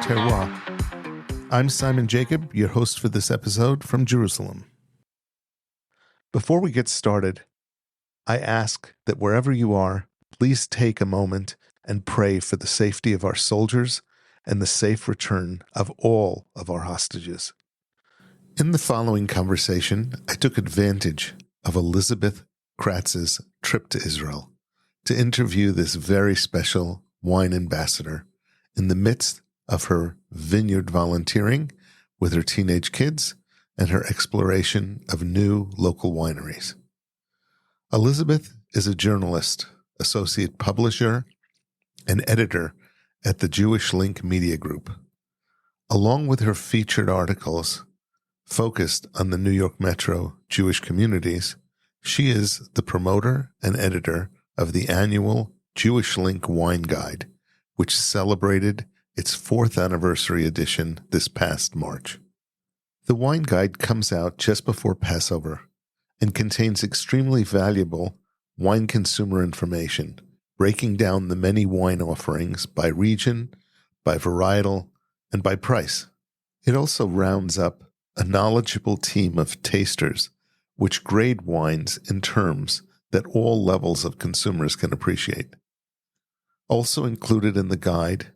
Terroir. I'm Simon Jacob, your host for this episode from Jerusalem. Before we get started, I ask that wherever you are, please take a moment and pray for the safety of our soldiers and the safe return of all of our hostages. In the following conversation, I took advantage of Elizabeth Kratz's trip to Israel to interview this very special wine ambassador in the midst of her vineyard volunteering with her teenage kids and her exploration of new local wineries. Elizabeth is a journalist, associate publisher, and editor at the Jewish Link Media Group. Along with her featured articles focused on the New York Metro Jewish communities, she is the promoter and editor of the annual Jewish Link Wine Guide, which celebrated its 4th anniversary edition this past March. The Wine Guide comes out just before Passover and contains extremely valuable wine consumer information, breaking down the many wine offerings by region, by varietal, and by price. It also rounds up a knowledgeable team of tasters which grade wines in terms that all levels of consumers can appreciate. Also included in the guide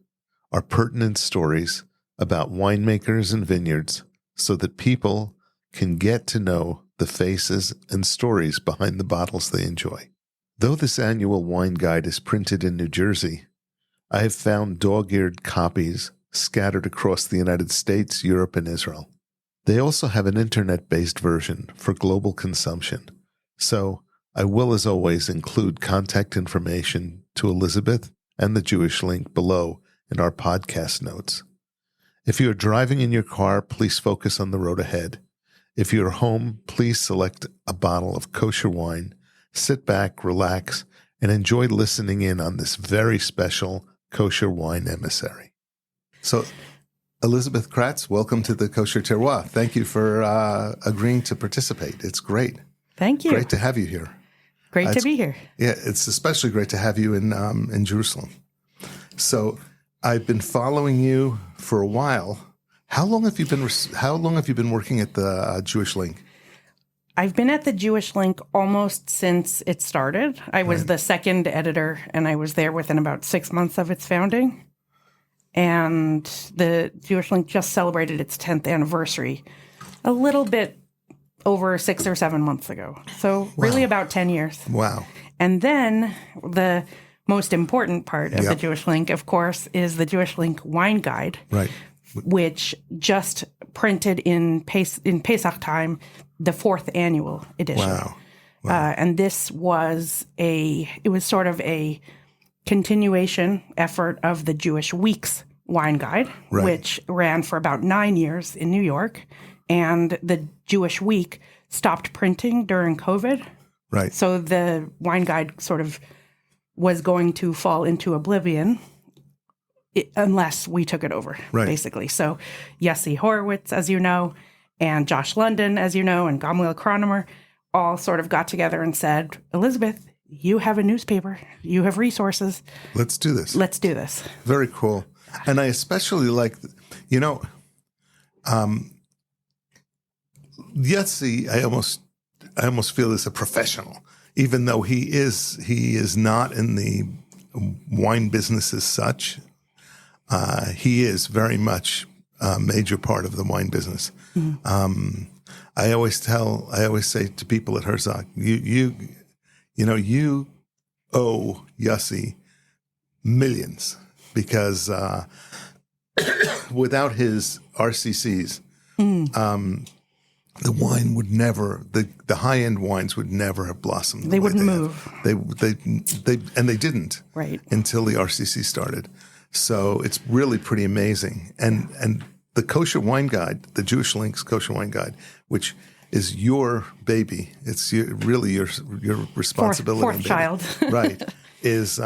are pertinent stories about winemakers and vineyards so that people can get to know the faces and stories behind the bottles they enjoy. Though this annual wine guide is printed in New Jersey, I have found dog-eared copies scattered across the United States, Europe, and Israel. They also have an internet-based version for global consumption, so I will, as always, include contact information to Elizabeth and the Jewish Link below in our podcast notes. If you are driving in your car, please focus on the road ahead. If you are home, please select a bottle of kosher wine, sit back, relax, and enjoy listening in on this very special kosher wine emissary. So, Elizabeth Kratz, welcome to the Kosher Terroir. Thank you for agreeing to participate. It's great. Thank you. Great to have you here. Great to be here. Yeah, it's especially great to have you in Jerusalem. So, I've been following you for a while. How long have you been working at the Jewish Link? I've been at the Jewish Link almost since it started. I was the second editor, and I was there within about 6 months of its founding. And the Jewish Link just celebrated its 10th anniversary a little bit over 6 or 7 months ago. So really about 10 years. Wow. And then the most important part of the Jewish Link, of course, is the Jewish Link Wine Guide, which just printed in Pesach time, the 4th annual edition. Wow. And this was sort of a continuation effort of the Jewish Week's Wine Guide, which ran for about 9 years in New York. And the Jewish Week stopped printing during COVID. Right. So the Wine Guide sort of was going to fall into oblivion unless we took it over, basically. So Yossie Horwitz, as you know, and Josh London, as you know, and Gamliel Kronemer all sort of got together and said, Elizabeth, you have a newspaper. You have resources. Let's do this. Let's do this. Very cool. And I especially like, Yossi, I almost feel is a professional, even though he is not in the wine business as such. He is very much a major part of the wine business. Mm-hmm. I always say to people at Herzog, you owe Yossi millions because without his RCCs, the wine would never, the high-end wines would never have blossomed. They wouldn't move. They didn't until the RCC started. So it's really pretty amazing. And the Kosher Wine Guide, the Jewish Link's Kosher Wine Guide, which is your baby, it's really your responsibility. Fourth child. Right, is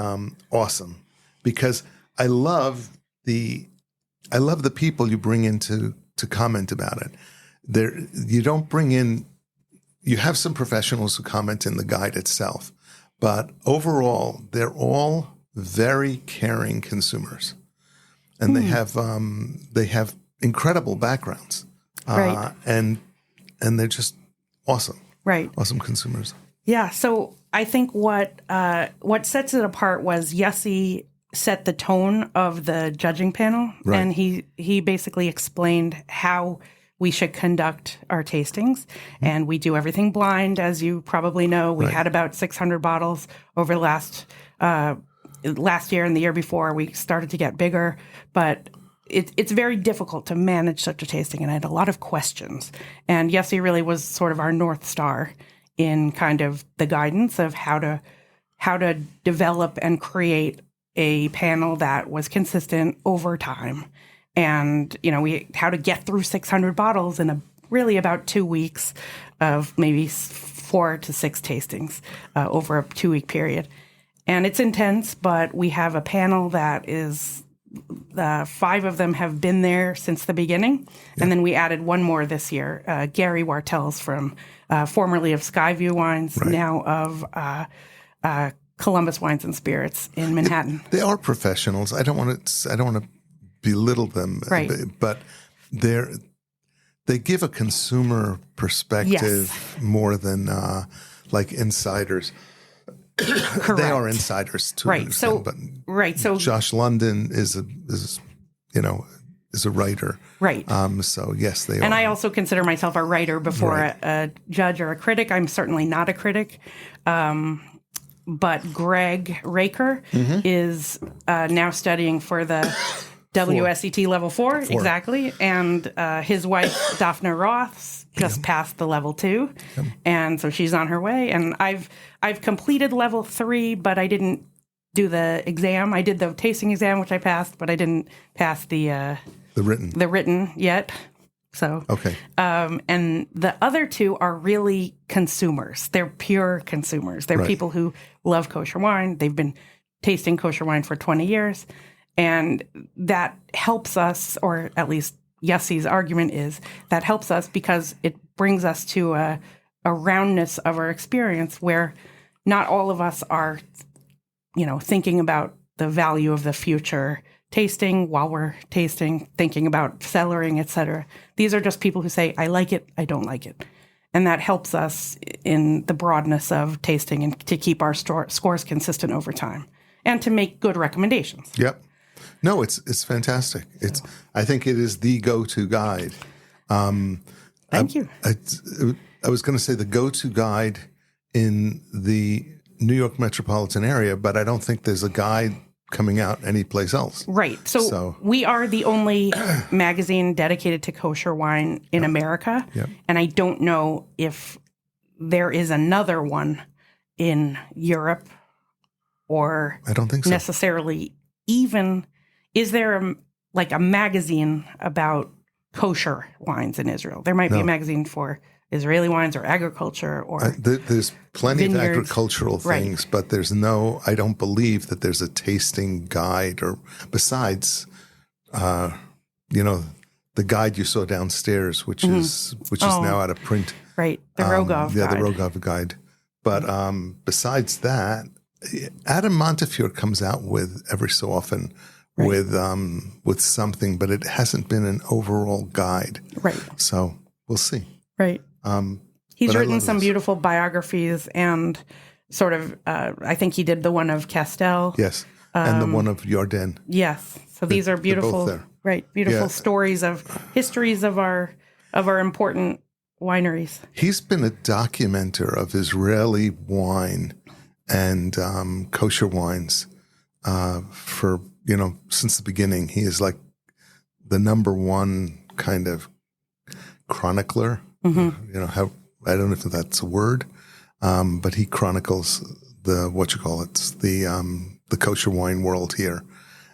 awesome because I love the people you bring in to comment about it. You don't bring in, you have some professionals who comment in the guide itself, but overall, they're all very caring consumers. and they have incredible backgrounds, Right. and they're just awesome, Right. awesome consumers. Yeah. So I think what sets it apart was Yossie set the tone of the judging panel, Right. and he basically explained how we should conduct our tastings, and we do everything blind, as you probably know. We had about 600 bottles over last year and the year before. We started to get bigger, but it's very difficult to manage such a tasting, and I had a lot of questions. And Yossie really was sort of our North Star in kind of the guidance of how to develop and create a panel that was consistent over time. And, how to get through 600 bottles in really about 2 weeks of maybe 4 to 6 tastings over a 2-week period. And it's intense, but we have a panel that is 5 of them have been there since the beginning. Yeah. And then we added one more this year, Gary Wartels from formerly of Skyview Wines, now of Columbus Wines and Spirits in Manhattan. They are professionals. I don't want to belittle them, but they give a consumer perspective more than like insiders. Correct. They are insiders too. Right. So Josh London is a writer. Right. So yes, they are. And I also consider myself a writer before a judge or a critic. I'm certainly not a critic. But Greg Raker is now studying for the WSET level 4, exactly. And his wife, Daphna Roths, just passed the level 2. And so she's on her way. And I've completed level 3, but I didn't do the exam. I did the tasting exam, which I passed, but I didn't pass the written yet. So okay. And the other 2 are really consumers. They're pure consumers. They're people who love kosher wine. They've been tasting kosher wine for 20 years. And that helps us, or at least Yossie's argument is, that helps us because it brings us to a roundness of our experience where not all of us are, thinking about the value of the future tasting while we're tasting, thinking about cellaring, et cetera. These are just people who say, I like it, I don't like it. And that helps us in the broadness of tasting and to keep our scores consistent over time and to make good recommendations. Yep. No, it's fantastic. I think it is the go-to guide. Thank you. I was going to say the go-to guide in the New York metropolitan area, but I don't think there's a guide coming out anyplace else. Right. So we are the only magazine dedicated to kosher wine in America. Yep. And I don't know if there is another one in Europe or I don't think so. Necessarily even. Is there a magazine about kosher wines in Israel? There might be a magazine for Israeli wines or agriculture or there's plenty vineyards. of agricultural things, but there's I don't believe that there's a tasting guide or besides, the guide you saw downstairs, which is now out of print. Right. The Rogov guide. The Rogov guide. But besides that, Adam Montefiore comes out with every so often with something, but it hasn't been an overall guide. Right. So we'll see. Right. He's written some beautiful biographies and sort of, I think he did the one of Castell. Yes. And the one of Yarden. Yes. So these are beautiful, beautiful stories of histories of our important wineries. He's been a documenter of Israeli wine and kosher wines for, since the beginning. He is like the number one kind of chronicler. Mm-hmm. I don't know if that's a word, but he chronicles the kosher wine world here,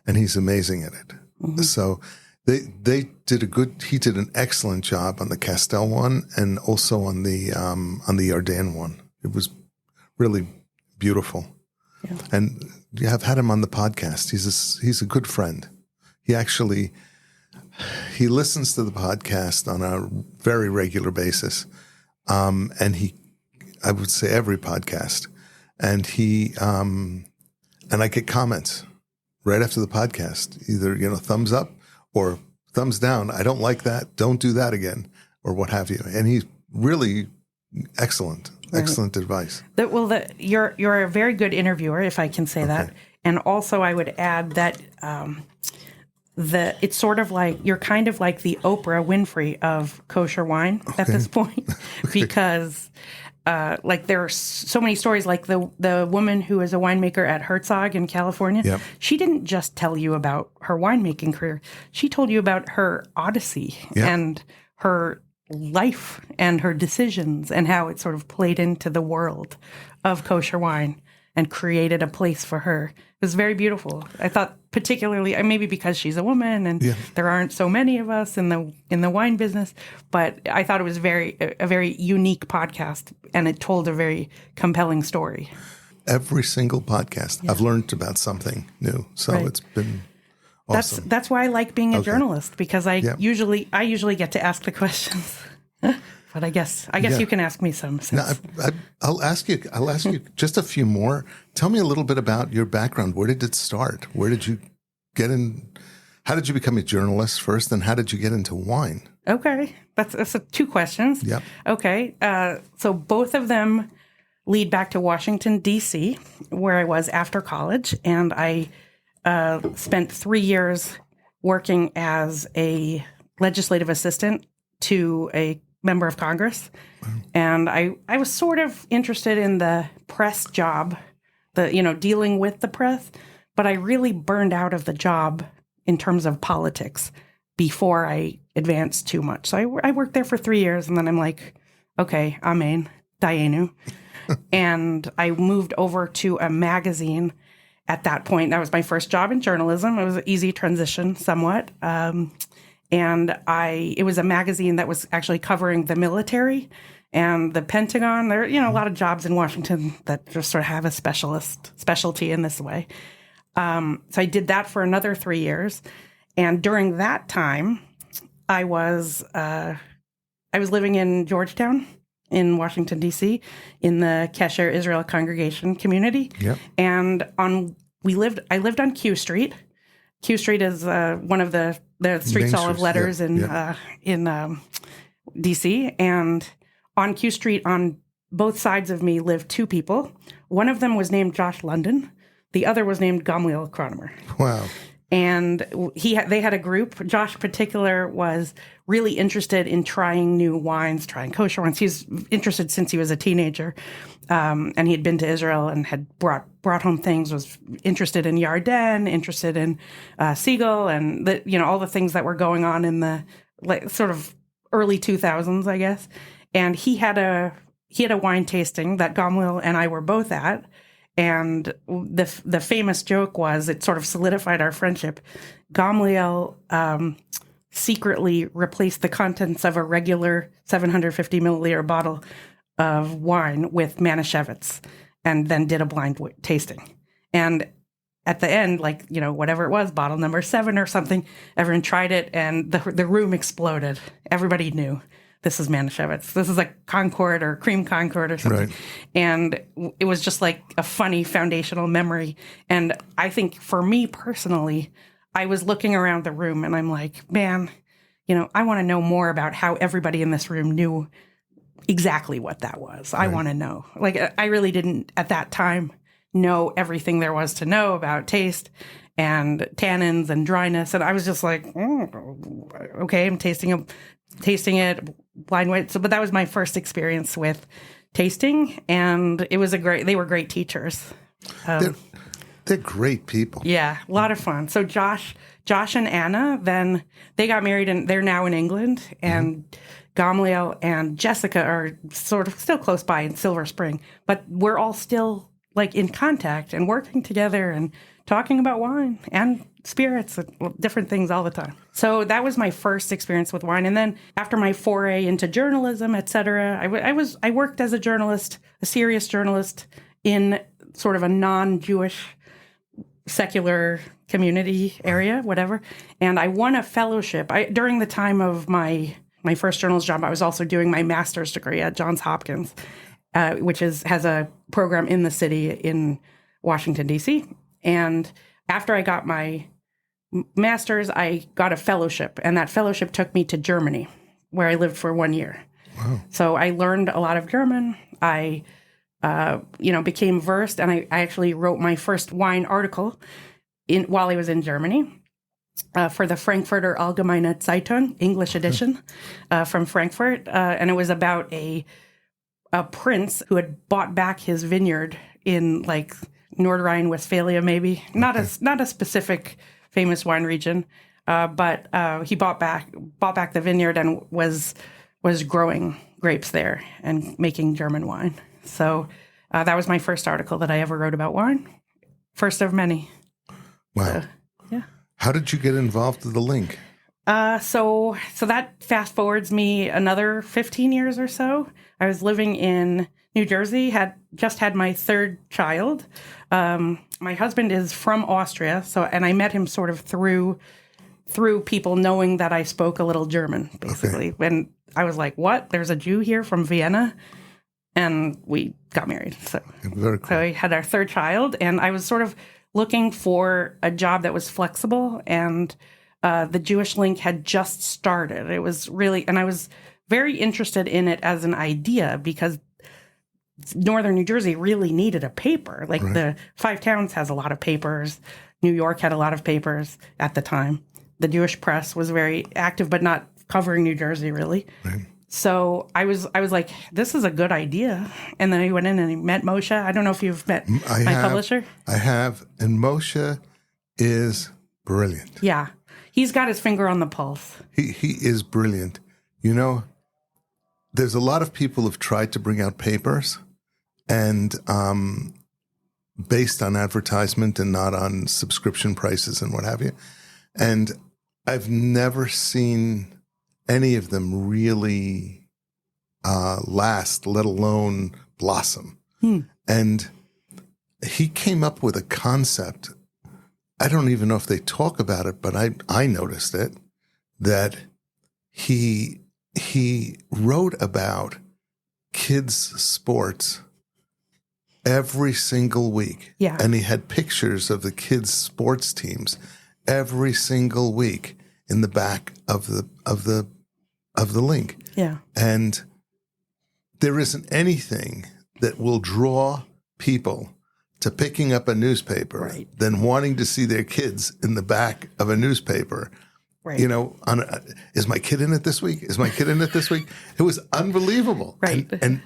and he's amazing at it. Mm-hmm. So he did an excellent job on the Castell one and also on the Yarden one. It was really beautiful. Yeah. And I've had him on the podcast. He's a good friend. He listens to the podcast on a very regular basis. And I would say every podcast. And and I get comments right after the podcast, either, thumbs up or thumbs down. I don't like that. Don't do that again, or what have you. And he's really excellent advice. You're a very good interviewer, if I can say that. And also I would add that it's sort of like, you're kind of like the Oprah Winfrey of kosher wine at this point, because like there are so many stories, like the woman who is a winemaker at Herzog in California. Yep. She didn't just tell you about her winemaking career. She told you about her odyssey and her life and her decisions and how it sort of played into the world of kosher wine and created a place for her. It was very beautiful. I thought, particularly, maybe because she's a woman and there aren't so many of us in the wine business, but I thought it was a very unique podcast, and it told a very compelling story. Every single podcast, I've learned about something new, so it's been awesome. That's why I like being a journalist, because I usually get to ask the questions. But I guess you can ask me some. No, I'll ask you just a few more. Tell me a little bit about your background. Where did it start? Where did you get in? How did you become a journalist first, and how did you get into wine? Okay, that's 2 questions. Yep. Okay, so both of them lead back to Washington, D.C., where I was after college, and I spent 3 years working as a legislative assistant to a member of Congress. And I was sort of interested in the press job, dealing with the press, but I really burned out of the job in terms of politics before I advanced too much. So I worked there for 3 years, and then I'm like, okay, amen, dayenu. And I moved over to a magazine at that point. That was my first job in journalism. It was an easy transition somewhat. And it was a magazine that was actually covering the military and the Pentagon. There are, a lot of jobs in Washington that just sort of have a specialty in this way. So I did that for another 3 years. And during that time, I was living in Georgetown in Washington, D.C., in the Kosher Israel congregation community. Yep. And I lived on Q Street. Q Street is one of the streets all have letters in D.C. And on Q Street, on both sides of me, lived 2 people. One of them was named Josh London. The other was named Gamliel Kronemer. Wow. And they had a group. Josh, in particular, was really interested in trying new wines, trying kosher wines. He's interested since he was a teenager, and he had been to Israel and had brought home things. Was interested in Yarden, interested in Siegel, and all the things that were going on in the sort of early 2000s, I guess. And he had a wine tasting that Gamliel and I were both at. And the famous joke was, it sort of solidified our friendship. Gamliel secretly replaced the contents of a regular 750 milliliter bottle of wine with Manischewitz, and then did a blind tasting. And at the end, whatever it was, bottle number 7 or something, everyone tried it, and the room exploded. Everybody knew. This is Manischewitz. This is like Concord or Cream Concord or something. Right. And it was just like a funny foundational memory. And I think for me personally, I was looking around the room and I'm like, man, I want to know more about how everybody in this room knew exactly what that was. Right. I want to know. I really didn't at that time know everything there was to know about taste and tannins and dryness. And I was just like, okay, I'm tasting it blind way. But that was my first experience with tasting, and it was they were great teachers. They're great people. Yeah, a lot of fun. So Josh and Anna, then they got married, and they're now in England. And Gamliel and Jessica are sort of still close by in Silver Spring, but we're all still in contact and working together and talking about wine and spirits and different things all the time. So that was my first experience with wine. And then after my foray into journalism, et cetera, I worked as a journalist, a serious journalist in sort of a non-Jewish secular community area, whatever. And I won a fellowship. During the time of my first journalist job, I was also doing my master's degree at Johns Hopkins, which has a program in the city in Washington, D.C. And after I got my master's, I got a fellowship, and that fellowship took me to Germany, where I lived for 1 year. Wow. So I learned a lot of German. I, became versed, and I actually wrote my first wine article while I was in Germany for the Frankfurter Allgemeine Zeitung, English edition, from Frankfurt. And it was about a prince who had bought back his vineyard in like Nordrhein-Westphalia, maybe. Not a specific famous wine region, but he bought back the vineyard and was growing grapes there and making German wine. So that was my first article that I ever wrote about wine. First of many. Wow. So, yeah. How did you get involved with the link? So that fast forwards me another 15 years or so. I was living in New Jersey, had just had my third child. My husband is from Austria, and I met him sort of through people knowing that I spoke a little German, basically. Okay. And I was like, "What? There's a Jew here from Vienna," and we got married. So, very cool. So we had our third child, and I was sort of looking for a job that was flexible, and the Jewish Link had just started. It was really, and I was very interested in it as an idea because Northern New Jersey really needed a paper. Like right. The Five Towns has a lot of papers. New York had a lot of papers at the time. The Jewish press was very active, but not covering New Jersey really. Right. So I was like, this is a good idea. And then I went in and I met Moshe. I don't know if you've met my publisher. I have. And Moshe is brilliant. Yeah. He's got his finger on the pulse. He is brilliant. You know, there's a lot of people who've tried to bring out papers and based on advertisement and not on subscription prices and what have you. And I've never seen any of them really last, let alone blossom. And he came up with a concept. I don't even know if they talk about it, but I noticed it, that he wrote about kids' sports every single week. Yeah. And he had pictures of the kids' sports teams every single week in the back of the link. Yeah. And there isn't anything that will draw people to picking up a newspaper right. than wanting to see their kids in the back of a newspaper. Right. You know, is my kid in it this week? Is my kid in it this week? It was unbelievable. Right. And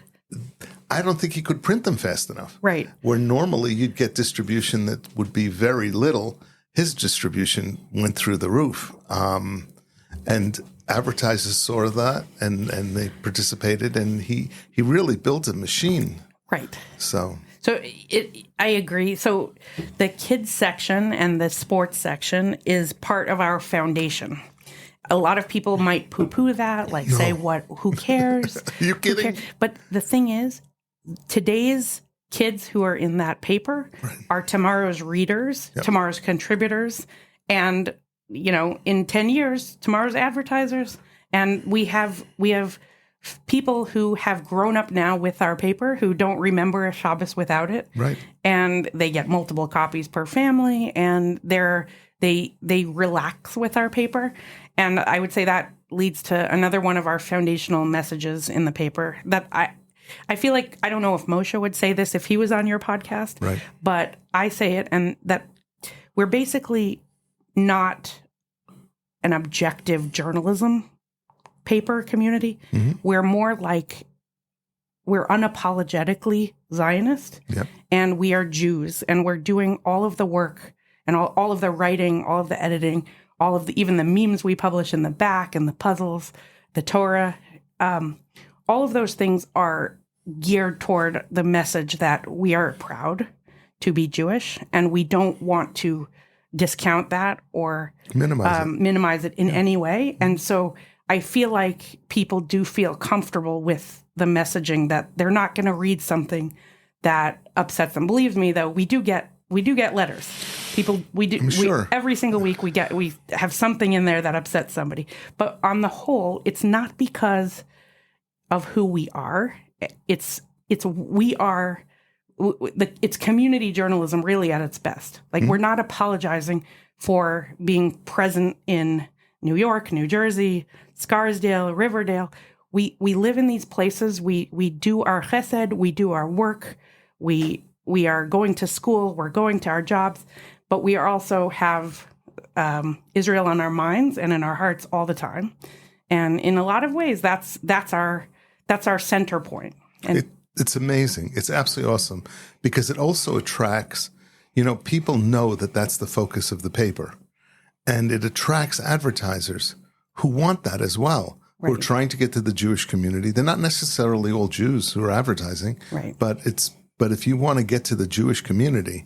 I don't think he could print them fast enough. Right. Where normally you'd get distribution that would be very little, his distribution went through the roof. And advertisers saw that and they participated, and he really built a machine. Right. So I agree. So the kids section and the sports section is part of our foundation. A lot of people might poo-poo that, like say, who cares? Are you kidding? But the thing is, today's kids who are in that paper right. are tomorrow's readers, yep. tomorrow's contributors, and, you know, in 10 years, tomorrow's advertisers. And we have people who have grown up now with our paper who don't remember a Shabbos without it. Right. And they get multiple copies per family, and they relax with our paper. And I would say that leads to another one of our foundational messages in the paper that I feel like, I don't know if Moshe would say this if he was on your podcast, right. but I say it, and that we're basically not an objective journalism paper community. Mm-hmm. We're more like, we're unapologetically Zionist, yep. and we are Jews, and we're doing all of the work and all of the writing, all of the editing, all of even the memes we publish in the back and the puzzles, the Torah, all of those things are geared toward the message that we are proud to be Jewish, and we don't want to discount that or minimize it in any way. And so I feel like people do feel comfortable with the messaging that they're not going to read something that upsets them. Believe me, though, we do get letters. People, every single week we have something in there that upsets somebody. But on the whole, it's not because of who we are. We are it's community journalism really at its best. Like we're not apologizing for being present in New York, New Jersey, Scarsdale, Riverdale. We live in these places. We do our chesed. We do our work. We are going to school. We're going to our jobs, but we are also have Israel on our minds and in our hearts all the time. And in a lot of ways, that's our center point. And it's amazing. It's absolutely awesome because it also attracts, people know that that's the focus of the paper, and it attracts advertisers who want that as well. Right. Who are trying to get to the Jewish community. They're not necessarily all Jews who are advertising, right. but if you want to get to the Jewish community,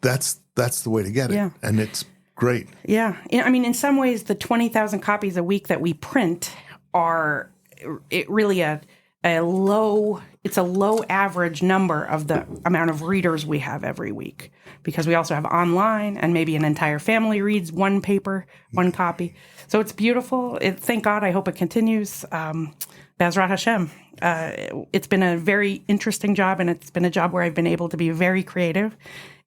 that's the way to get it, and it's great. Yeah, I mean, in some ways, the 20,000 copies a week that we print are really a low average number of the amount of readers we have every week, because we also have online, and maybe an entire family reads one paper, one copy. So it's beautiful. Thank God. I hope it continues. Be'ezrat Hashem. It's been a very interesting job, and it's been a job where I've been able to be very creative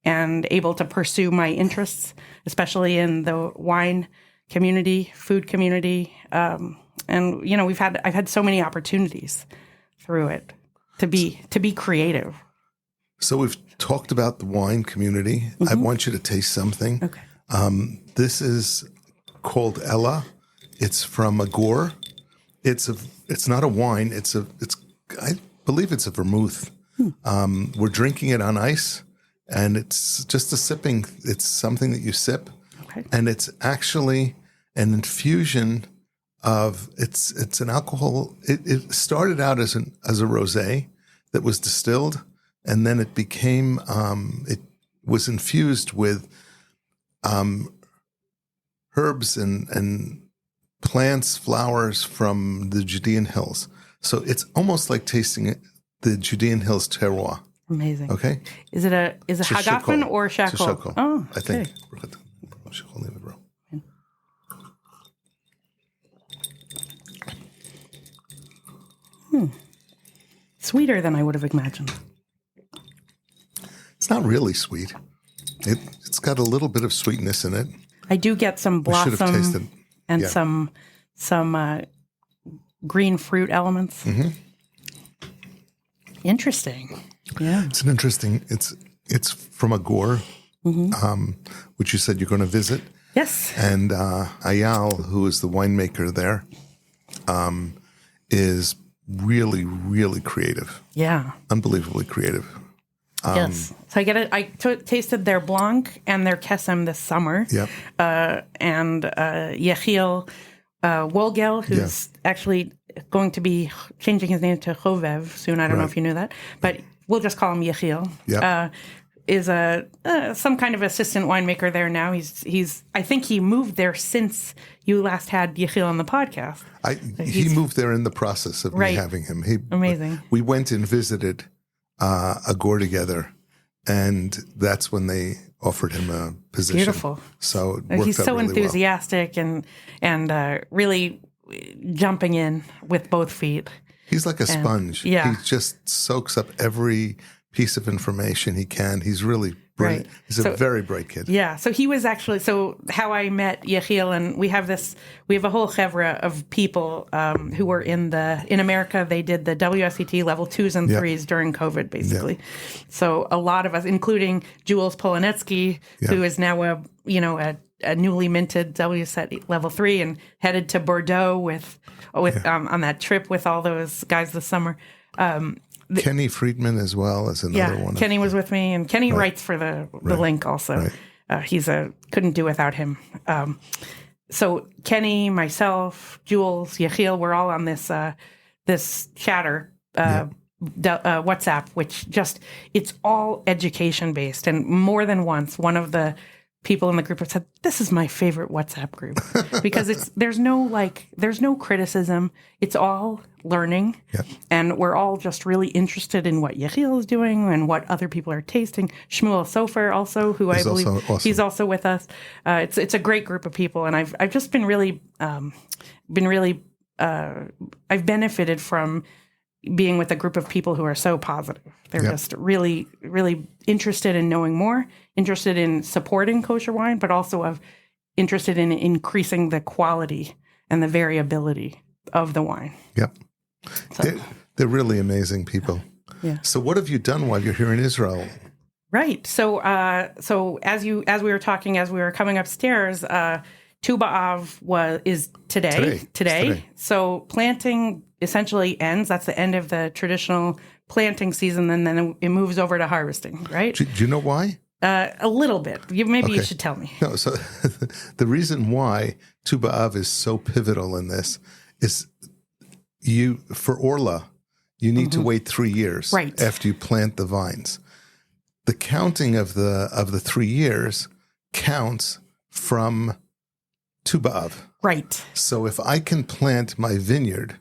and able to pursue my interests, especially in the wine community, food community. And I've had so many opportunities through it to be creative. So we've talked about the wine community. I want you to taste something. Okay. This is called Ella. It's from Agor. It's not a wine. I believe it's a vermouth. We're drinking it on ice, and it's just a sipping. It's something that you sip, and it's actually an infusion of it's an alcohol. It started out as a rosé that was distilled, and then it became it was infused with herbs and plants, flowers from the Judean hills. So it's almost like tasting the Judean hills terroir. Amazing. Okay. Is it hagafen or shakol? Oh, I think. Sweeter than I would have imagined. It's not really sweet. It's got a little bit of sweetness in it. I do get some blossom and some green fruit elements. Mm-hmm. Interesting. Yeah, it's an interesting. It's from Agor, which you said you're going to visit. Yes. And Ayal, who is the winemaker there, is really, really creative. Yeah, unbelievably creative. Yes. So I tasted their Blanc and their Kesem this summer. Yep. And Yechiel Wolgel, who's actually going to be changing his name to Chovev soon. I don't know if you knew that, but we'll just call him Yechiel. Yep. Is some kind of assistant winemaker there now. He's I think he moved there since you last had Yechiel on the podcast. He moved there in the process of me having him. Amazing. We went and visited Agor together, and that's when they offered him a position. Beautiful. So it he's so really enthusiastic and really jumping in with both feet. He's like a sponge. Yeah. He just soaks up every piece of information he can. He's really brilliant. Right. He's a very bright kid. Yeah. So he was actually, how I met Yechiel, and we have a whole chevra of people who were in America. They did the WSET level 2s and 3s during COVID, basically. Yep. So a lot of us, including Jules Polonetsky, who is now a newly minted WSET level 3 and headed to Bordeaux with on that trip with all those guys this summer. Kenny Friedman as well as another one. Kenny was with me, and Kenny writes for the link also. Right. He's couldn't do without him. So Kenny, myself, Jules, Yechiel, we're all on this chatter WhatsApp, which it's all education based. And more than once, one of the people in the group have said, "This is my favorite WhatsApp group," because there's no criticism. It's all learning, and we're all just really interested in what Yechiel is doing and what other people are tasting. Shmuel Sofer also, who I believe awesome. He's also with us. It's a great group of people, and I've just been really I've benefited from being with a group of people who are so positive. They're just really, really interested in knowing more, interested in supporting kosher wine, but also interested in increasing the quality and the variability of the wine. Yep. So. They're really amazing people. Yeah. So what have you done while you're here in Israel? Right. So as we were talking, as we were coming upstairs, Tu B'Av is today. So planting essentially ends. That's the end of the traditional planting season, and then it moves over to harvesting, right? Do you know why? A little bit. Maybe you should tell me. No, so the reason why Tu B'Av is so pivotal in this is for Orla, you need to wait 3 years after you plant the vines. The counting of the 3 years counts from Tu B'Av. Right. So if I can plant my vineyard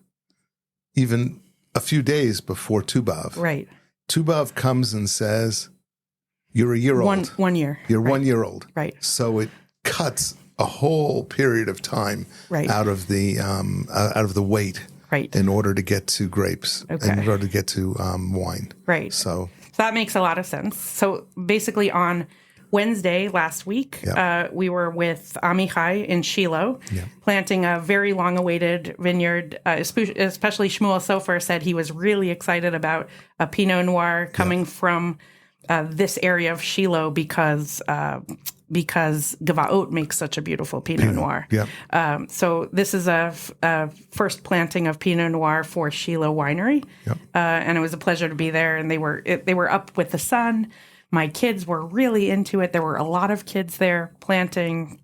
even a few days before Tu B'Av, right. Tu B'Av comes and says, you're a year old. 1 year. You're 1 year old. Right. So it cuts a whole period of time out of the wait. Right. In order to get to grapes, in order to get to wine. Right. So that makes a lot of sense. So basically on Wednesday last week, we were with Amichai in Shiloh, planting a very long-awaited vineyard. Especially Shmuel Sofer said he was really excited about a Pinot Noir coming from this area of Shiloh because Gavaot makes such a beautiful Pinot Noir. Yeah. So this is a first planting of Pinot Noir for Shiloh Winery, and it was a pleasure to be there. And they were up with the sun. My kids were really into it. There were a lot of kids there planting,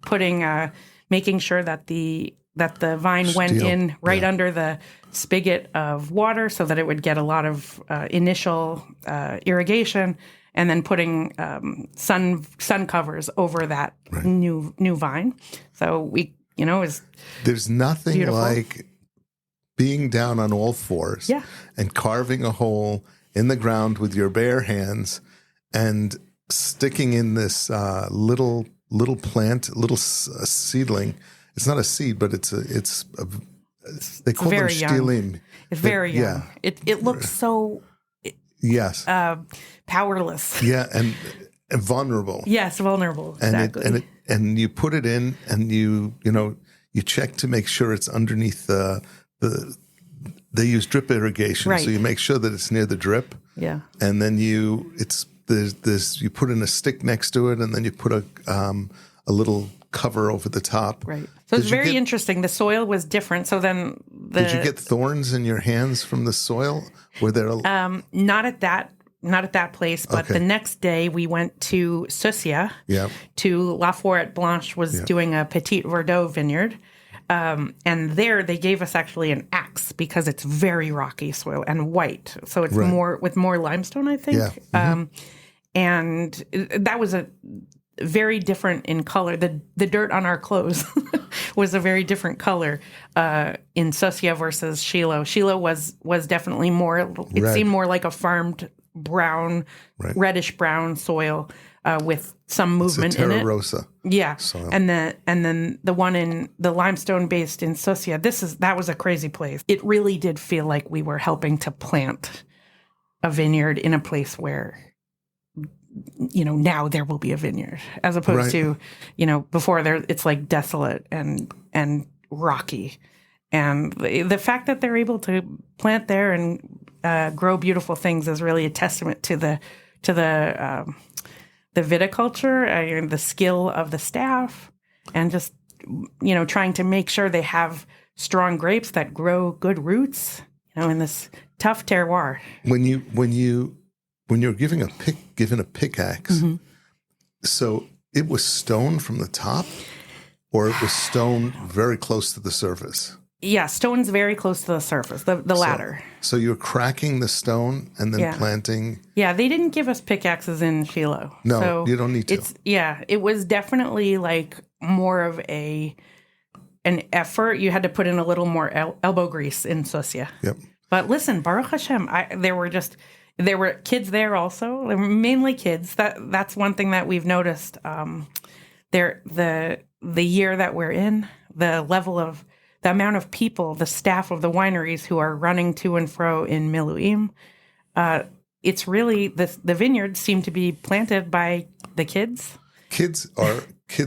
making sure that the vine went in right under the spigot of water so that it would get a lot of initial irrigation. And then putting sun covers over that new vine. So there's nothing beautiful. Like being down on all fours and carving a hole in the ground with your bare hands and sticking in this little plant, little seedling. It's not a seed, but they call them shtilim. It's very young. It looks so. Yes. Powerless. Yeah, and vulnerable. Yes, vulnerable. Exactly. And you put it in, and you check to make sure it's underneath they use drip irrigation, so you make sure that it's near the drip. Yeah. And then you put in a stick next to it, and then you put a little cover over the top. Right. So it's very interesting. The soil was different. So then did you get thorns in your hands from the soil? Were there not at that place, but the next day we went to Susia. To La Forêt Blanche was doing a Petit Verdot vineyard. And there they gave us actually an axe because it's very rocky soil and white. So it's more limestone, I think. Yeah. And that was a very different in color. The dirt on our clothes was a very different color in Susia versus Shiloh. Shiloh was definitely more. It seemed more like a farmed brown, reddish brown soil with some movement in it. Terra Rosa. Yeah, soil. And then the one in the limestone based in Susia. That was a crazy place. It really did feel like we were helping to plant a vineyard in a place where, now there will be a vineyard, as opposed to, before there, it's like desolate and rocky. And the fact that they're able to plant there and grow beautiful things is really a testament to the viticulture and the skill of the staff, and just, trying to make sure they have strong grapes that grow good roots, in this tough terroir. When you're given a pickaxe, so it was stone from the top, or it was stone very close to the surface? Yeah, stone's very close to the surface, the latter. So you're cracking the stone and then planting? Yeah, they didn't give us pickaxes in Shiloh. No, so you don't need to. It was definitely like more of an effort. You had to put in a little more elbow grease in Susia. Yep. But listen, Baruch Hashem, there were kids there also. They were mainly kids. That's one thing that we've noticed. The year that we're in, the level of the amount of people, the staff of the wineries who are running to and fro in Miluim, it's really, the vineyards seem to be planted by the kids. Kids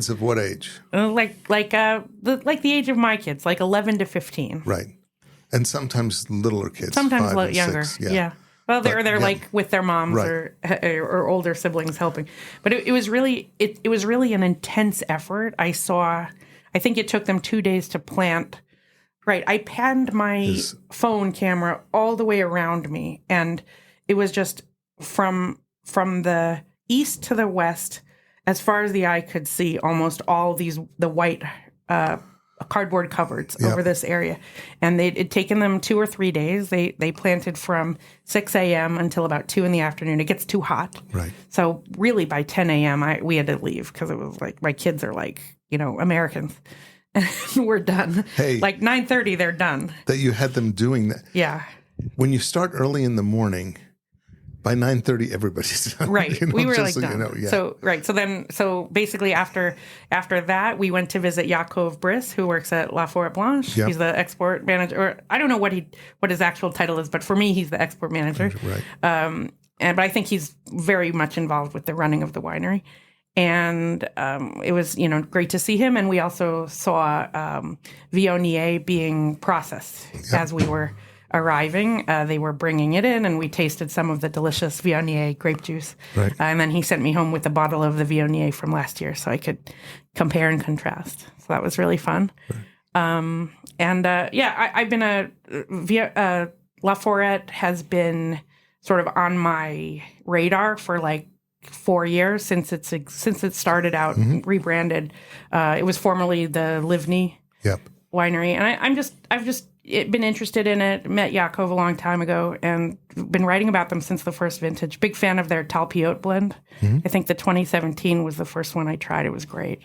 of what age? Like the age of my kids, like 11 to 15. Right. And sometimes littler kids. Sometimes 5 and younger. 6, Yeah. Well, they're like with their moms or older siblings helping. But it was really an intense effort. I think it took them 2 days to plant. Right. I panned my phone camera all the way around me, and it was just from the east to the west, as far as the eye could see, almost all the white cardboard cupboards over this area. And it'd taken them 2 or 3 days. They planted from 6 a.m. until about 2 in the afternoon. It gets too hot. Right. So really by 10 a.m. we had to leave because it was like my kids are like, Americans. And we're done. Hey, like 9:30, they're done. That you had them doing that. Yeah. When you start early in the morning, by 9:30, everybody's done. Right. We were like done. Yeah. So basically after that, we went to visit Yaakov Briss, who works at La Forêt Blanche. Yep. He's the export manager. Or I don't know what his actual title is, but for me, he's the export manager. Right. But I think he's very much involved with the running of the winery. And it was, great to see him. And we also saw Viognier being processed as we were arriving. They were bringing it in, and we tasted some of the delicious Viognier grape juice. Right. And then he sent me home with a bottle of the Viognier from last year so I could compare and contrast. So that was really fun. Right. I've been La Forêt has been sort of on my radar for like 4 years since it started out, rebranded. It was formerly the Livni winery, and I've just been interested in it. Met Yaakov a long time ago, and been writing about them since the first vintage. Big fan of their Talpiot blend. I think the 2017 was the first one I tried. It was great.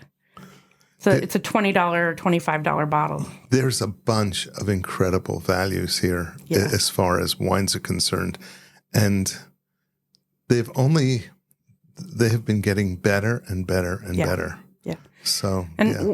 So it's a $20, $25 bottle. There's a bunch of incredible values here as far as wines are concerned, and they have been getting better and better and better. Yeah. So,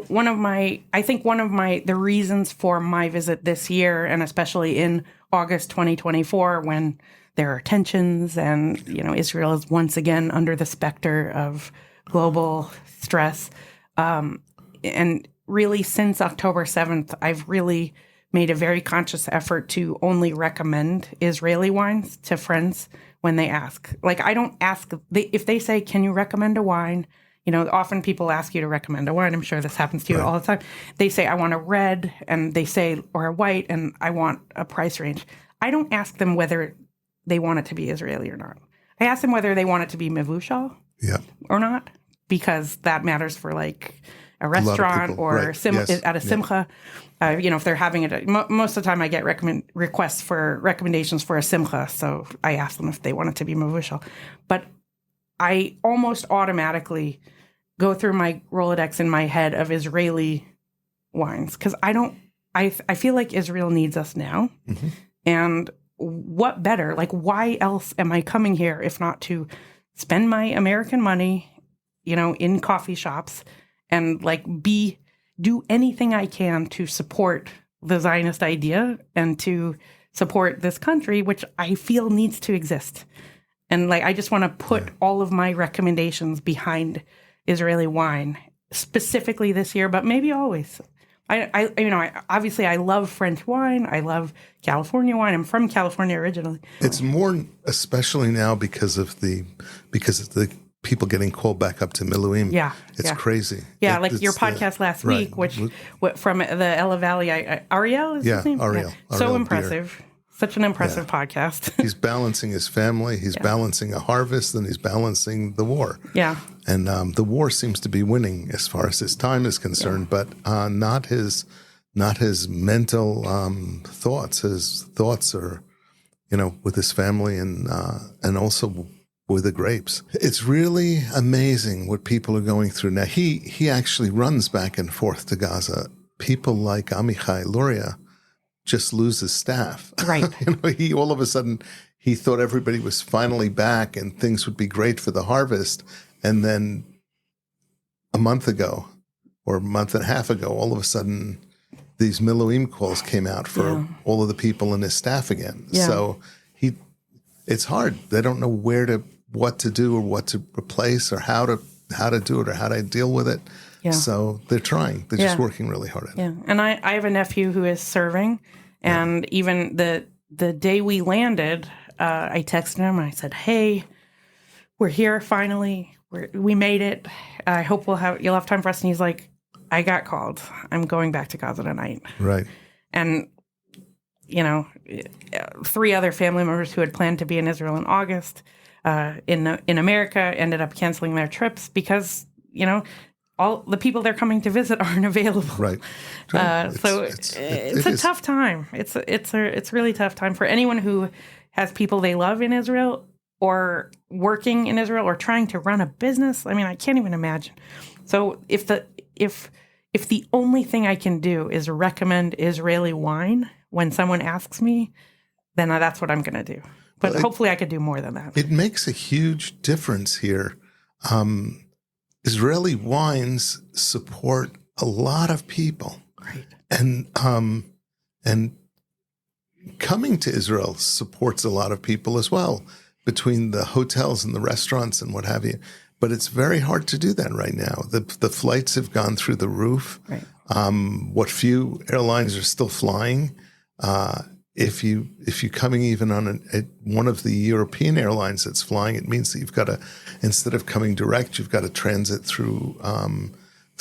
one of the reasons for my visit this year, and especially in August 2024, when there are tensions and, Israel is once again under the specter of global stress. And really since October 7th, I've really made a very conscious effort to only recommend Israeli wines to friends when they ask. Like, I don't ask, if they say, can you recommend a wine? Often people ask you to recommend a wine. I'm sure this happens to you all the time. They say, I want a red, and they say, or a white, and I want a price range. I don't ask them whether they want it to be Israeli or not. I ask them whether they want it to be mevushal or not, because that matters for like a restaurant or at a simcha. If they're having it, most of the time I get requests for recommendations for a simcha, so I ask them if they want it to be mavushal. But I almost automatically go through my Rolodex in my head of Israeli wines, because I feel like Israel needs us now. Mm-hmm. And what better? Like, why else am I coming here if not to spend my American money, in coffee shops and do anything I can to support the Zionist idea and to support this country, which I feel needs to exist. And I just want to put all of my recommendations behind Israeli wine, specifically this year, but maybe always. Obviously I love French wine. I love California wine. I'm from California originally. It's more, especially now because of the people getting called back up to Miluim. Yeah. It's crazy. Yeah, your podcast last week, which from the Ella Valley, Ariel is his name? Ariel. Yeah. So impressive. Beer. Such an impressive podcast. He's balancing his family. He's balancing a harvest, and he's balancing the war. Yeah. And the war seems to be winning as far as his time is concerned, but not his mental thoughts. His thoughts are, with his family and also with the grapes. It's really amazing what people are going through now. He actually runs back and forth to Gaza. People like Amichai Luria just lose his staff. Right. He all of a sudden, he thought everybody was finally back and things would be great for the harvest. And then a month ago or a month and a half ago, all of a sudden these Miloim calls came out for all of the people in his staff again. Yeah. So it's hard. They don't know what to do or what to replace or how to do it or how to deal with it. Yeah. So they're trying. They're just working really hard at it. Yeah. And I have a nephew who is serving, and even the day we landed, I texted him and I said, "Hey, we're here finally. We made it. I hope you'll have time for us." And he's like, "I got called. I'm going back to Gaza tonight." Right. And 3 other family members who had planned to be in Israel in August, in America, ended up canceling their trips because all the people they're coming to visit aren't available. Right. So it's a tough time. It's a really tough time for anyone who has people they love in Israel or working in Israel or trying to run a business. I mean, I can't even imagine. So if the only thing I can do is recommend Israeli wine when someone asks me, then that's what I'm going to do. But hopefully I could do more than that. It makes a huge difference here. Israeli wines support a lot of people. Right. And coming to Israel supports a lot of people as well, between the hotels and the restaurants and what have you. But it's very hard to do that right now. The flights have gone through the roof. Right. What few airlines are still flying. If you're coming even on one of the European airlines that's flying, it means that you've got to, instead of coming direct, you've got to transit through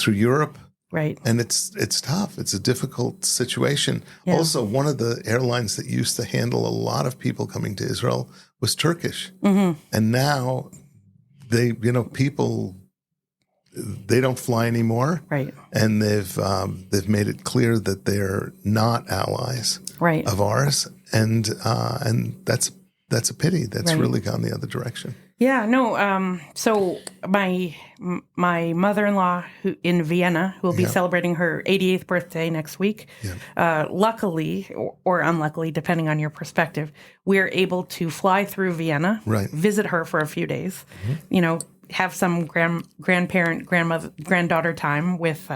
Europe. Right. And it's tough. It's a difficult situation. Yeah. Also, one of the airlines that used to handle a lot of people coming to Israel was Turkish. Mm-hmm. And now people, they don't fly anymore. Right. And they've made it clear that they're not allies of ours. And that's a pity. That's really gone the other direction. Yeah, no. So my mother-in-law who in Vienna, who will be celebrating her 88th birthday next week, luckily or unluckily, depending on your perspective, we're able to fly through Vienna, visit her for a few days, have some granddaughter time with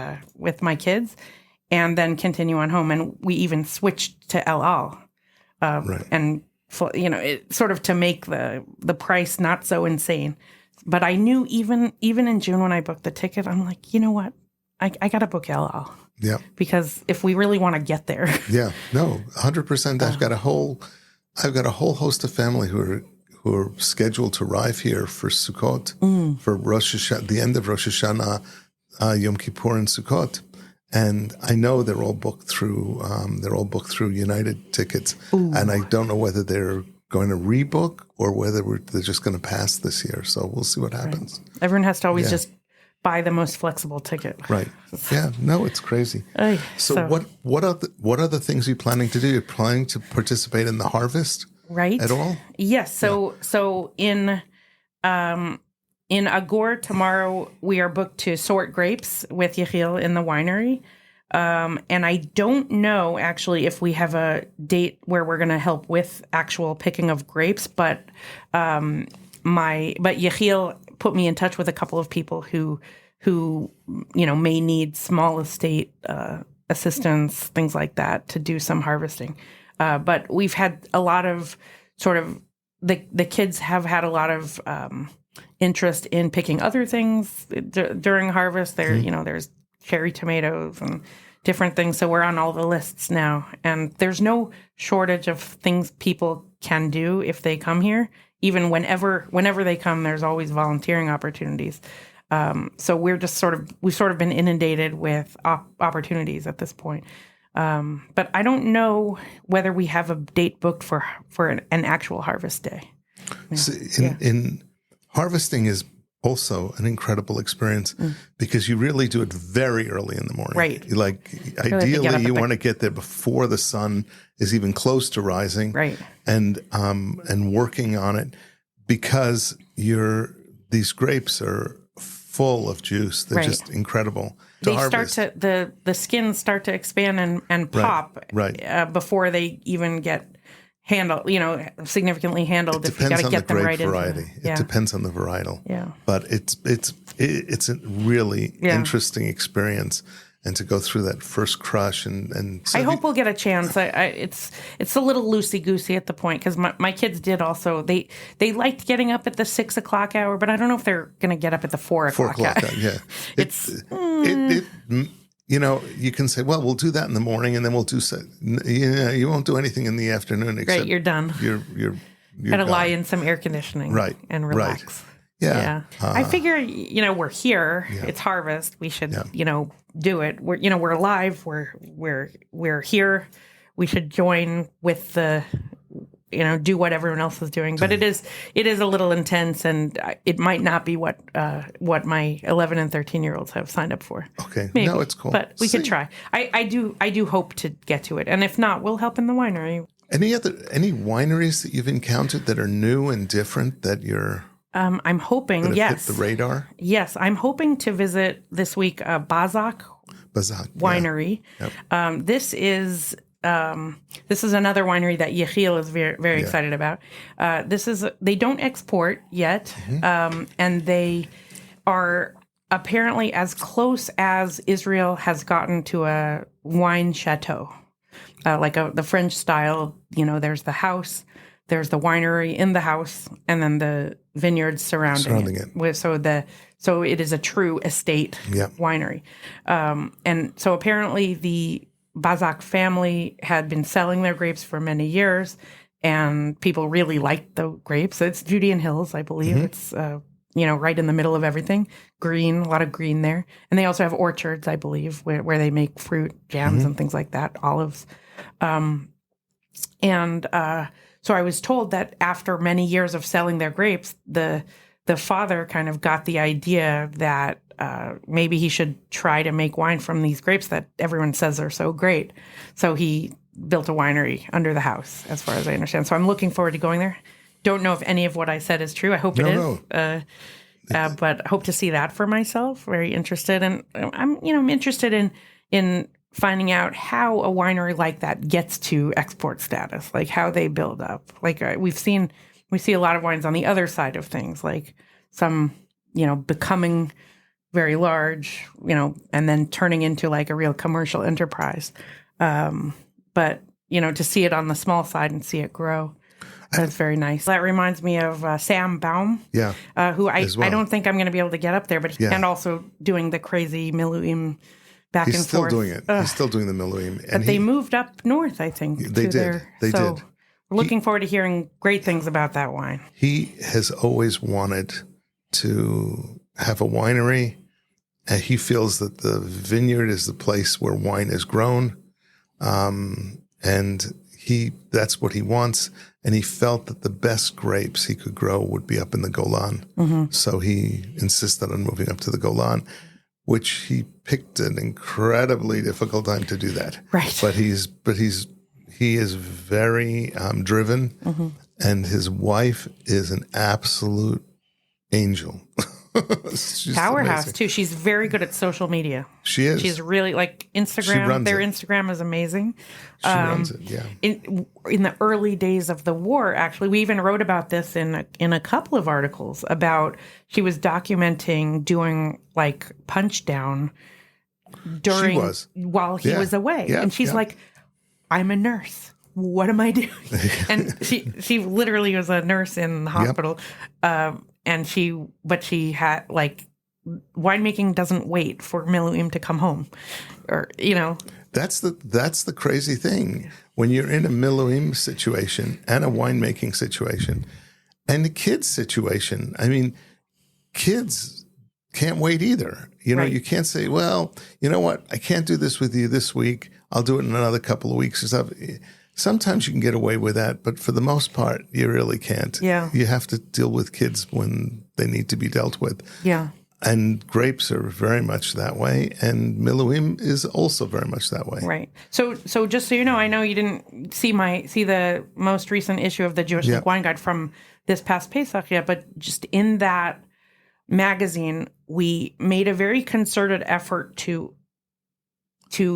my kids, and then continue on home. And we even switched to El Al, and it sort of to make the price not so insane. But I knew even in June when I booked the ticket, I'm like, you know what, I got to book El Al. Yeah. Because if we really want to get there. Yeah. No, 100%. I've got a whole host of family who are scheduled to arrive here for Sukkot, for Rosh Hashanah, the end of Rosh Hashanah, Yom Kippur, and Sukkot. And I know they're all booked through United tickets. Ooh. And I don't know whether they're going to rebook or whether they're just going to pass this year. So we'll see what happens. Right. Everyone has to always just buy the most flexible ticket. Right. Yeah. No, it's crazy. So what are the things you're planning to do? You're planning to participate in the harvest, at all? Yes. So in Agor tomorrow, we are booked to sort grapes with Yechiel in the winery. And I don't know actually if we have a date where we're going to help with actual picking of grapes, but Yechiel put me in touch with a couple of people who may need small estate assistance, things like that, to do some harvesting. But we've had a lot of sort of the kids have had a lot of interest in picking other things during harvest. There's cherry tomatoes and different things. So we're on all the lists now. And there's no shortage of things people can do if they come here. Even whenever they come, there's always volunteering opportunities. So we've sort of been inundated with opportunities at this point. But I don't know whether we have a date booked for an actual harvest day. So in harvesting is also an incredible experience because you really do it very early in the morning. Right. Ideally, you want to get there before the sun is even close to rising. Right. And working on it because these grapes are full of juice. They're just incredible. The skins start to expand and pop before they even get handled, significantly handled. It depends on the grape variety. It depends on the varietal. Yeah. But it's a really interesting experience. and to go through that first crush. And so I hope we'll get a chance. It's a little loosey-goosey at the point because my kids did also. They liked getting up at the 6 o'clock hour, but I don't know if they're going to get up at the 4 o'clock 4 o'clock hour. Yeah. You can say, well, we'll do that in the morning, and then we'll do. You won't do anything in the afternoon. Except right, you're done. You're gotta lie in some air conditioning, right, and relax. Right. Yeah. I figure, we're here. Yeah. It's harvest. We should, do it. We're alive. We're here. We should join with the, do what everyone else is doing. But it is a little intense, and it might not be what my 11 and 13-year-olds have signed up for. Okay. Maybe. No, it's cool. But we could try. I do hope to get to it. And if not, we'll help in the winery. Any wineries that you've encountered that are new and different that you're I'm hoping, yes. Hit the radar? Yes, I'm hoping to visit this week Bazak Winery. Yeah. Yep. This is another winery that Yechiel is very, very excited about. They don't export yet, and they are apparently as close as Israel has gotten to a wine chateau, like the French style. There's the house. There's the winery in the house, and then the vineyards surrounding it. So it is a true estate winery. And so apparently the Bazak family had been selling their grapes for many years, and people really liked the grapes. It's Judean Hills, I believe. It's right in the middle of everything. Green, a lot of green there. And they also have orchards, I believe, where they make fruit jams and things like that, olives. So I was told that after many years of selling their grapes, the father kind of got the idea that maybe he should try to make wine from these grapes that everyone says are so great. So he built a winery under the house, as far as I understand. So I'm looking forward to going there. Don't know if any of what I said is true. I hope it is. But I hope to see that for myself. Very interested. And I'm interested in finding out how a winery like that gets to export status, like how they build up. Like we see a lot of wines on the other side of things, like some, becoming very large, and then turning into like a real commercial enterprise. But, to see it on the small side and see it grow, that's very nice. That reminds me of Sam Baum, who I don't think I'm going to be able to get up there, but and also doing the crazy Miluim back and forth. He's still doing it. He's still doing the Miluim. But they moved up north, I think. They did. They did. We're looking forward to hearing great things about that wine. He has always wanted to have a winery. And he feels that the vineyard is the place where wine is grown. And that's what he wants. And he felt that the best grapes he could grow would be up in the Golan. So he insisted on moving up to the Golan, which he picked an incredibly difficult time to do that. Right. But he is very driven, and his wife is an absolute angel. Powerhouse amazing. Too. She's very good at social media. She is. She's really like Instagram. Their Instagram is amazing. She runs it. Yeah. In the early days of the war, actually, we even wrote about this in a couple of articles about she was documenting doing like punch down while he was away, and she's like, "I'm a nurse. What am I doing?" And she literally was a nurse in the hospital. And she had like winemaking doesn't wait for Miluim to come home, or That's the crazy thing when you're in a Miluim situation and a winemaking situation, and the kids situation. I mean, kids can't wait either. You can't say, well, you know what, I can't do this with you this week. I'll do it in another couple of weeks or stuff. Sometimes you can get away with that, but for the most part, you really can't. Yeah. You have to deal with kids when they need to be dealt with. Yeah. And grapes are very much that way, and Miluim is also very much that way. Right. So just so you know, I know you didn't see the most recent issue of the Jewish Wine Guide from this past Pesach yet, but just in that magazine, we made a very concerted effort to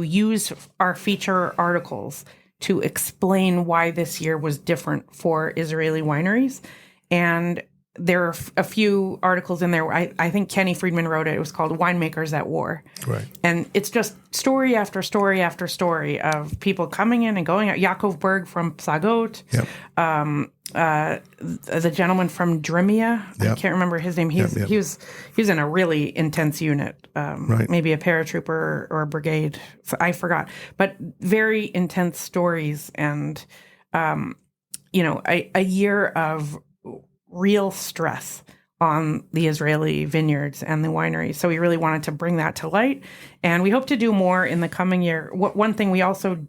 use our feature articles to explain why this year was different for Israeli wineries. And there are a few articles in there. I think Kenny Friedman wrote it. It was called "Winemakers at War," right? And it's just story after story after story of people coming in and going out. Yaakov Berg from Psagot, Yep. The gentleman from Dremia. Yep. I can't remember his name. He was in a really intense unit, right. Maybe a paratrooper or a brigade. I forgot, but very intense stories and a year of real stress on the Israeli vineyards and the wineries. So we really wanted to bring that to light. And we hope to do more in the coming year. One thing we also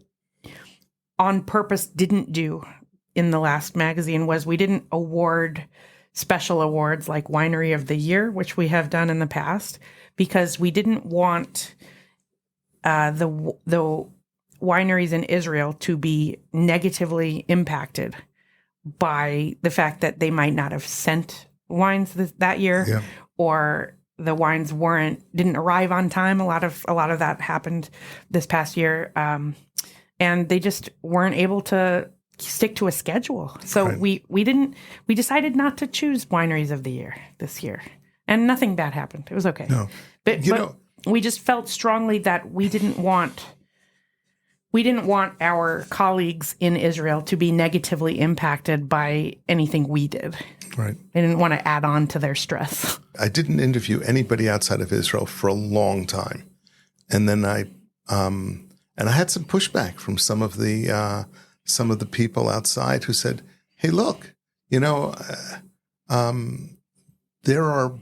on purpose didn't do in the last magazine was we didn't award special awards like Winery of the Year, which we have done in the past, because we didn't want the wineries in Israel to be negatively impacted by the fact that they might not have sent wines that year, or the wines didn't arrive on time. A lot of that happened this past year, and they just weren't able to stick to a schedule. So right. we decided not to choose wineries of the year this year, and nothing bad happened. It was okay. No, but we just felt strongly that we didn't want our colleagues in Israel to be negatively impacted by anything we did. Right. They didn't want to add on to their stress. I didn't interview anybody outside of Israel for a long time. And then I had some pushback from some of the people outside who said, hey, look, there are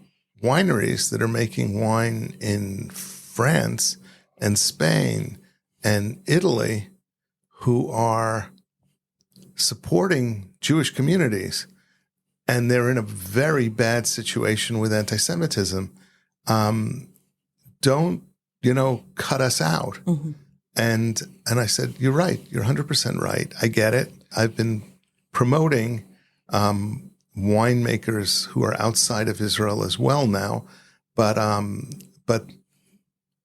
wineries that are making wine in France and Spain and Italy who are supporting Jewish communities, and they're in a very bad situation with anti-Semitism. Don't, cut us out. Mm-hmm. And I said, you're right. You're 100% right. I get it. I've been promoting winemakers who are outside of Israel as well now, but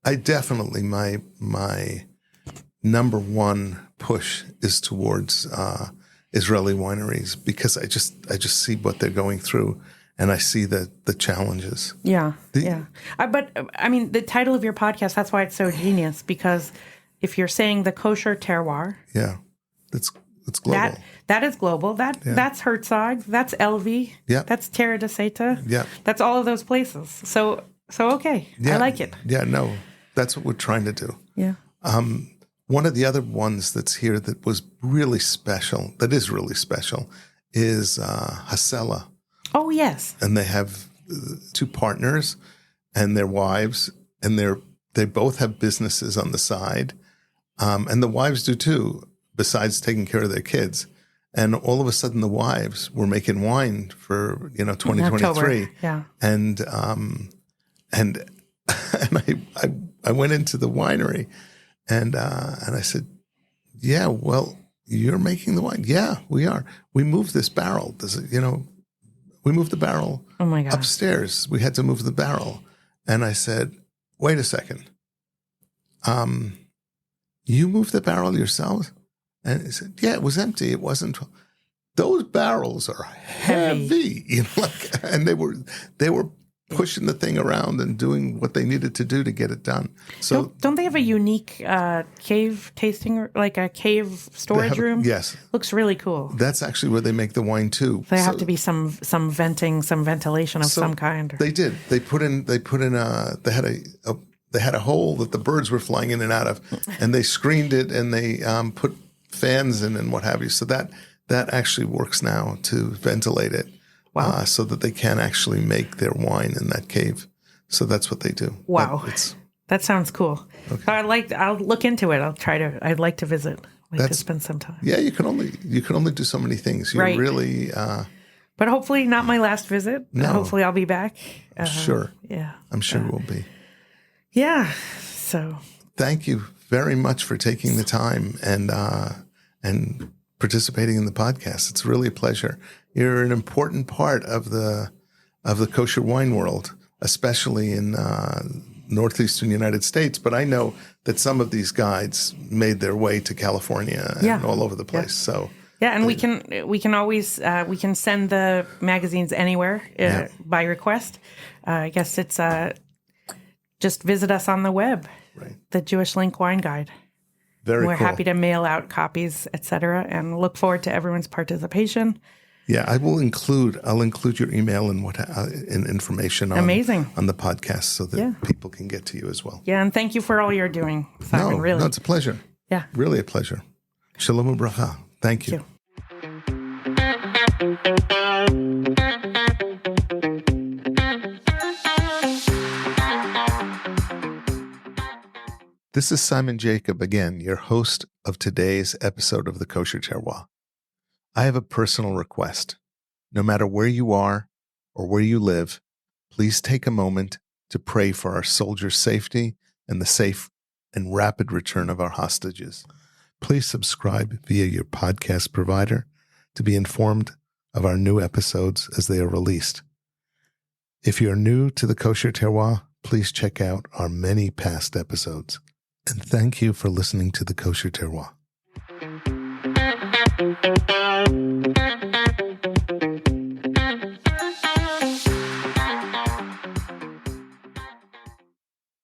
I definitely my number one push is towards Israeli wineries, because I just see what they're going through, and I see the challenges. Yeah, but I mean, the title of your podcast, that's why it's so genius, because if you're saying the kosher terroir, that's global. That is global. That's Herzog. That's Elvi. Yeah, that's Terra de Seta. Yeah, that's all of those places. So okay, I like it. Yeah, no, that's what we're trying to do. Yeah. One of the other ones that's here that was really special, is Hasela. Oh, yes. And they have two partners and their wives, and they both have businesses on the side. And the wives do too, besides taking care of their kids. And all of a sudden the wives were making wine for, 2023. Yeah. And I went into the winery and I said, yeah, well, you're making the wine. Yeah, we are. We moved this barrel. We moved the barrel upstairs. We had to move the barrel. And I said, wait a second. You moved the barrel yourself? And he said, yeah, it was empty. It wasn't. Those barrels are heavy. And they were pushing the thing around and doing what they needed to do to get it done. So don't they have a unique cave tasting, like a cave storage room? Yes. Looks really cool. That's actually where they make the wine too. There have to be some venting, some ventilation of some kind. They did. They had a hole that the birds were flying in and out of, and they screened it, and they put fans in and what have you. So that actually works now to ventilate it. Wow. So that they can actually make their wine in that cave. So that's what they do. Wow. That sounds cool. Okay. I'll look into it. I'd like to visit. To spend some time. Yeah, you can only do so many things. You're right. Really but hopefully not my last visit. No. Hopefully I'll be back. Sure. Yeah. I'm sure we'll be. Yeah. So thank you very much for taking the time and participating in the podcast. It's really a pleasure. You're an important part of the kosher wine world, especially in northeastern United States. But I know that some of these guides made their way to California and all over the place. Yeah. So Yeah, and we can always we can send the magazines anywhere by request. I guess it's just visit us on the web, the Jewish Link Wine Guide. We're happy to mail out copies, etc., and look forward to everyone's participation. Yeah, I'll include your email and information on the podcast so that people can get to you as well. Yeah, and thank you for all you're doing, Simon. Really, it's a pleasure. Yeah, really a pleasure. Shalom u'bracha. Thank you. This is Simon Jacob again, your host of today's episode of the Kosher Terroir. I have a personal request. No matter where you are or where you live, please take a moment to pray for our soldiers' safety and the safe and rapid return of our hostages. Please subscribe via your podcast provider to be informed of our new episodes as they are released. If you're new to the Kosher Terroir, please check out our many past episodes. And thank you for listening to the Kosher Terroir.